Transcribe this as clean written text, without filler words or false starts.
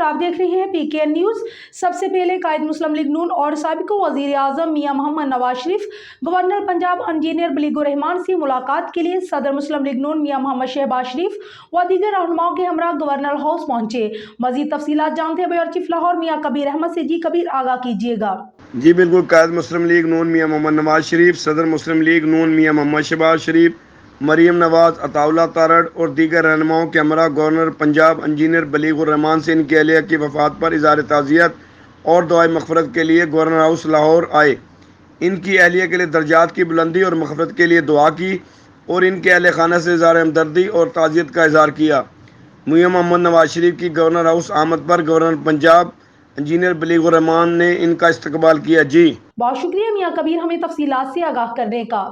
आप देख रहे हैं PKN न्यूज। सबसे पहले कायद मुस्लिम लीग नून और साबिक वजीर आजम मियां मोहम्मद नवाज शरीफ गवर्नर पंजाब इंजीनियर बलीगुर रहमान से मुलाकात के लिए सदर मुस्लिम लीग नून मियां मोहम्मद शहबाज शरीफ व दीगर रहनुमाओं के हमरा गवर्नर हाउस पहुंचे। मजीद तफसीलात जानते हैं ब्यूरो चीफ लाहौर मियां कबीर अहमद से। जी कबीर, आगाह कीजिएगा। जी बिल्कुल, कायद मुस्लिम लीग नून मियां मोहम्मद नवाज शरीफ, सदर मुस्लिम लीग नून मियां मोहम्मद शहबाज शरीफ, मरियम नवाज, अताउल्लाह तारड़ और दीगर रहनुमाओं के हमरा गवर्नर पंजाब इंजीनियर बलीगुर रहमान से इनकी अहलिया की वफात पर इज़हार ताज़ियत और दुआए मग़फ़िरत के लिए गवर्नर हाउस लाहौर आए। इनकी अहलिया के लिए दर्जात की बुलंदी और मग़फ़िरत के लिए दुआ की और इनके अहल खाना से इज़हार हमदर्दी और ताज़ियत का इज़हार किया। मियां मोहम्मद नवाज शरीफ की गवर्नर हाउस आमद पर गवर्नर पंजाब इंजीनियर बलीगुर रहमान ने इनका इस्तकबाल किया। जी बहुत शुक्रिया मियां कबीर, हमें तफसीलात से आगाह करने का।